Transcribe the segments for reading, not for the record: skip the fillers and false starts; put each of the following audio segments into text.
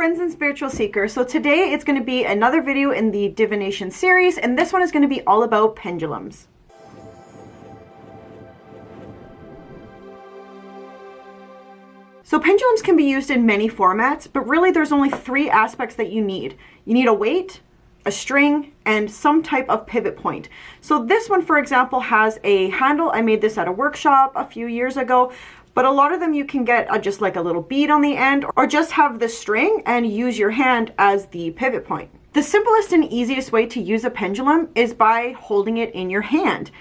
friends and spiritual seekers. So today it's going to be another video in the Divination series, and this one is going to be all about pendulums. So pendulums can be used in many formats, but really there's only three aspects that you need. You need a weight, a string, and some type of pivot point. So this one, for example, has a handle. I made this at a workshop a few years ago. But a lot of them you can get just like a little bead on the end, or just have the string and use your hand as the pivot point. The simplest and easiest way to use a pendulum is by holding it in your hand.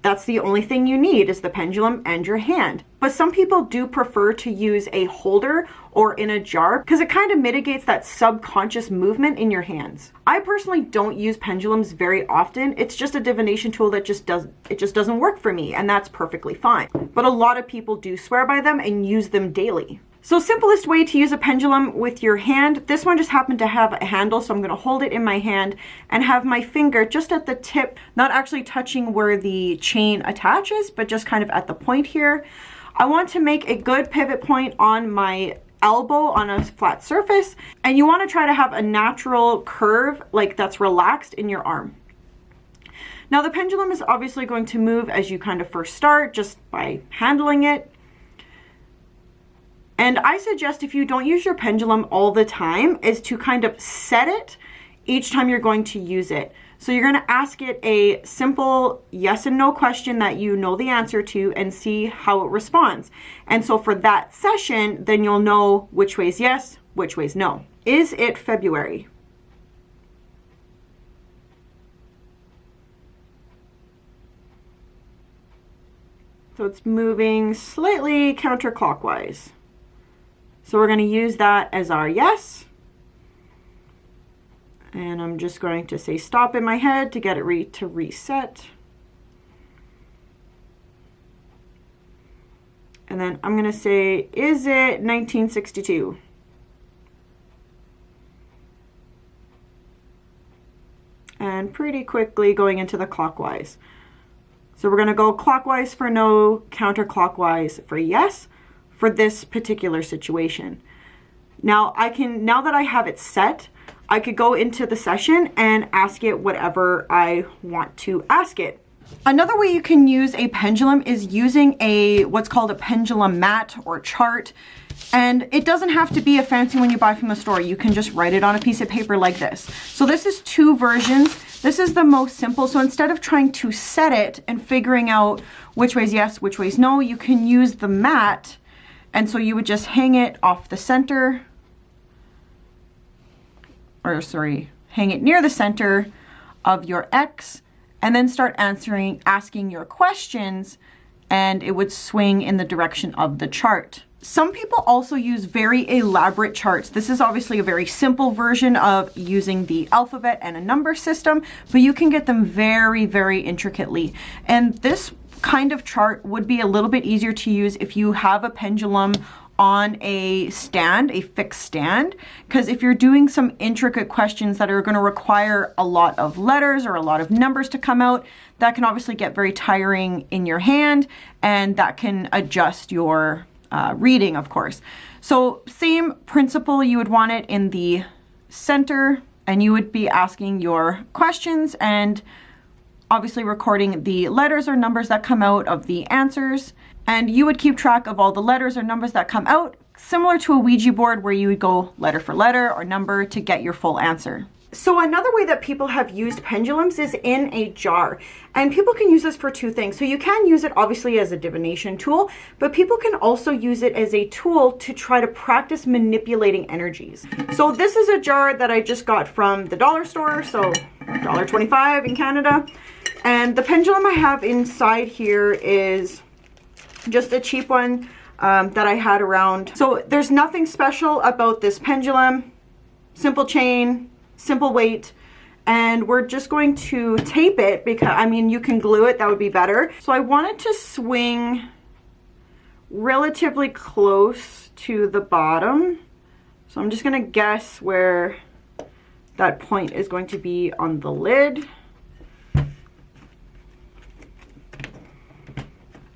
That's the only thing you need, is the pendulum and your hand. But some people do prefer to use a holder or in a jar because it kind of mitigates that subconscious movement in your hands. I personally don't use pendulums very often. It's just a divination tool that just doesn't work for me, and that's perfectly fine. But a lot of people do swear by them and use them daily. So simplest way to use a pendulum with your hand, this one just happened to have a handle, so I'm going to hold it in my hand and have my finger just at the tip, not actually touching where the chain attaches, but just kind of at the point here. I want to make a good pivot point on my elbow on a flat surface, and you want to try to have a natural curve like that's relaxed in your arm. Now the pendulum is obviously going to move as you kind of first start, just by handling it. And I suggest, if you don't use your pendulum all the time, is to kind of set it each time you're going to use it. So you're going to ask it a simple yes and no question that you know the answer to and see how it responds. And so for that session, then you'll know which way's yes, which way's no. Is it February? So it's moving slightly counterclockwise. So we're going to use that as our yes. And I'm just going to say stop in my head to get it to reset. And then I'm going to say, is it 1962? And pretty quickly going into the clockwise. So we're going to go clockwise for no, counterclockwise for yes, for this particular situation. Now now that I have it set, I could go into the session and ask it whatever I want to ask it. Another way you can use a pendulum is using what's called a pendulum mat or chart. And it doesn't have to be a fancy one you buy from the store. You can just write it on a piece of paper like this. So this is two versions. This is the most simple. So instead of trying to set it and figuring out which way's yes, which way's no, you can use the mat. And so you would just hang it off the center, or sorry, hang it near the center of your X, and then start asking your questions, and it would swing in the direction of the chart. Some people also use very elaborate charts. This is obviously a very simple version of using the alphabet and a number system, but you can get them very, very intricately. And this kind of chart would be a little bit easier to use if you have a pendulum on a stand, a fixed stand, because if you're doing some intricate questions that are going to require a lot of letters or a lot of numbers to come out, that can obviously get very tiring in your hand, and that can adjust your reading, of course. So same principle, you would want it in the center, and you would be asking your questions and obviously recording the letters or numbers that come out of the answers. And you would keep track of all the letters or numbers that come out, similar to a Ouija board where you would go letter for letter or number to get your full answer. So another way that people have used pendulums is in a jar. And people can use this for two things. So you can use it obviously as a divination tool, but people can also use it as a tool to try to practice manipulating energies. So this is a jar that I just got from the dollar store, so $1.25 in Canada. And the pendulum I have inside here is just a cheap one that I had around. So there's nothing special about this pendulum. Simple chain, simple weight, and we're just going to tape it because, I mean, you can glue it, that would be better. So I wanted to swing relatively close to the bottom. So I'm just gonna guess where that point is going to be on the lid.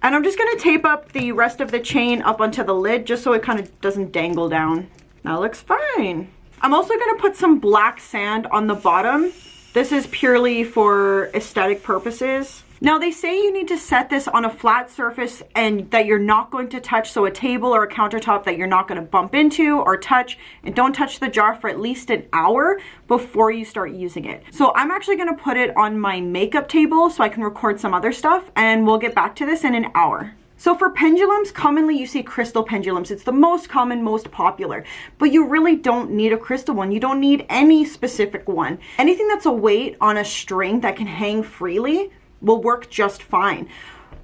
And I'm just going to tape up the rest of the chain up onto the lid just so it kind of doesn't dangle down. That looks fine. I'm also going to put some black sand on the bottom. This is purely for aesthetic purposes. Now they say you need to set this on a flat surface and that you're not going to touch, so a table or a countertop that you're not going to bump into or touch, and don't touch the jar for at least an hour before you start using it. So I'm actually going to put it on my makeup table so I can record some other stuff, and we'll get back to this in an hour. So for pendulums, commonly you see crystal pendulums. It's the most common, most popular, but you really don't need a crystal one. You don't need any specific one. Anything that's a weight on a string that can hang freely will work just fine.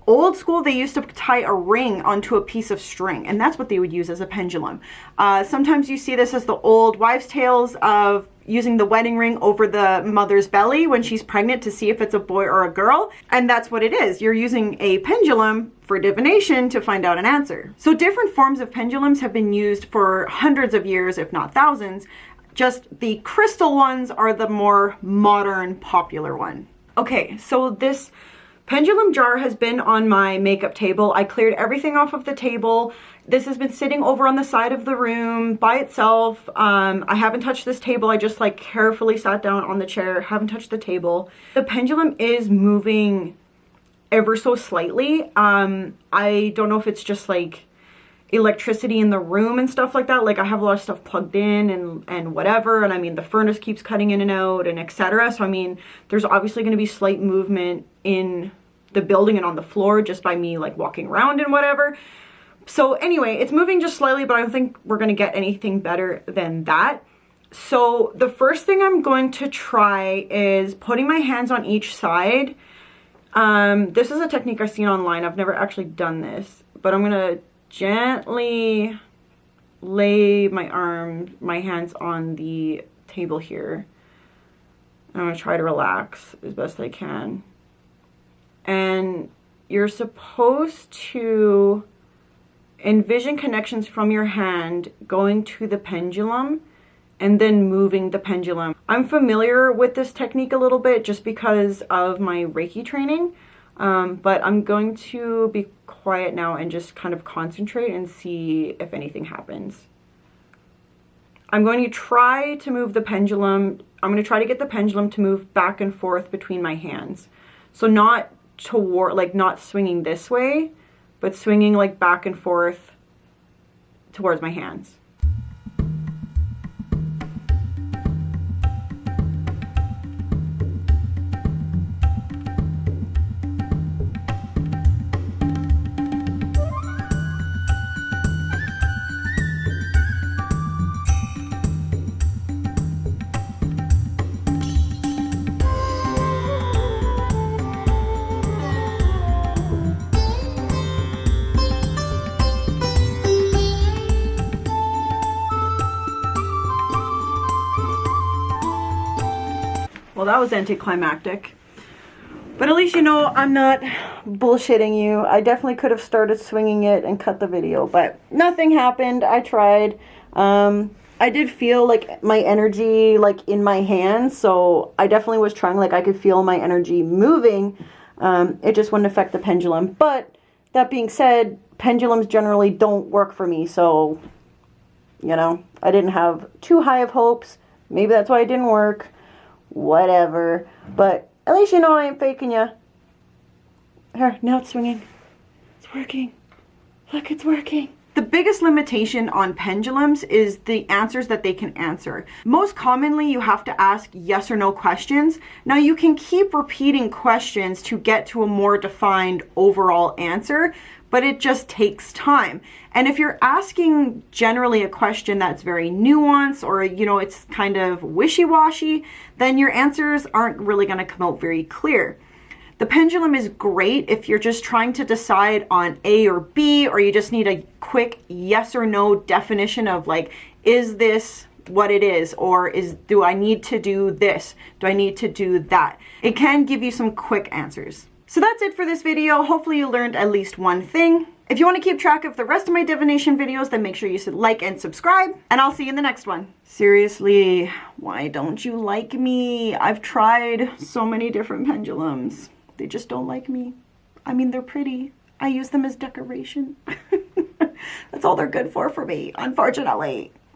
Old school, they used to tie a ring onto a piece of string, and that's what they would use as a pendulum. Sometimes you see this as the old wives' tales of using the wedding ring over the mother's belly when she's pregnant to see if it's a boy or a girl. And that's what it is. You're using a pendulum for divination to find out an answer. So different forms of pendulums have been used for hundreds of years, if not thousands. Just the crystal ones are the more modern, popular one. Okay, so this pendulum jar has been on my makeup table. I cleared everything off of the table. This has been sitting over on the side of the room by itself. I haven't touched this table. I just like carefully sat down on the chair, haven't touched the table. The pendulum is moving ever so slightly. I don't know if it's just like electricity in the room and stuff like that. Like I have a lot of stuff plugged in and whatever, and I mean the furnace keeps cutting in and out and etc. So I mean there's obviously going to be slight movement in the building and on the floor just by me like walking around and whatever. So anyway, it's moving just slightly, but I don't think we're going to get anything better than that. So the first thing I'm going to try is putting my hands on each side. This is a technique I've seen online. I've never actually done this, but I'm going to gently lay my hands on the table here. I'm going to try to relax as best I can. And you're supposed to envision connections from your hand going to the pendulum and then moving the pendulum. I'm familiar with this technique a little bit just because of my Reiki training, but I'm going to be quiet now and just kind of concentrate and see if anything happens. I'm going to try to move the pendulum. I'm going to try to get the pendulum to move back and forth between my hands. So not toward, like not swinging this way, but swinging like back and forth towards my hands. Well, that was anticlimactic. But at least you know I'm not bullshitting you. I definitely could have started swinging it and cut the video, but nothing happened. I tried. I did feel like my energy like in my hands, so I definitely was trying, like I could feel my energy moving. It just wouldn't affect the pendulum. But that being said, pendulums generally don't work for me, so you know, I didn't have too high of hopes. Maybe that's why it didn't work. Whatever. But at least you know I ain't faking ya. Here, now it's swinging. It's working. Look, it's working. The biggest limitation on pendulums is the answers that they can answer. Most commonly, you have to ask yes or no questions. Now, you can keep repeating questions to get to a more defined overall answer, but it just takes time. And if you're asking generally a question that's very nuanced or, you know, it's kind of wishy-washy, then your answers aren't really going to come out very clear. The pendulum is great if you're just trying to decide on A or B, or you just need a quick yes or no definition of like, is this what it is? Or do I need to do this? Do I need to do that? It can give you some quick answers. So that's it for this video. Hopefully you learned at least one thing. If you want to keep track of the rest of my divination videos, then make sure you like and subscribe, and I'll see you in the next one. Seriously, why don't you like me? I've tried so many different pendulums. They just don't like me. I mean, they're pretty. I use them as decoration. That's all they're good for me, unfortunately.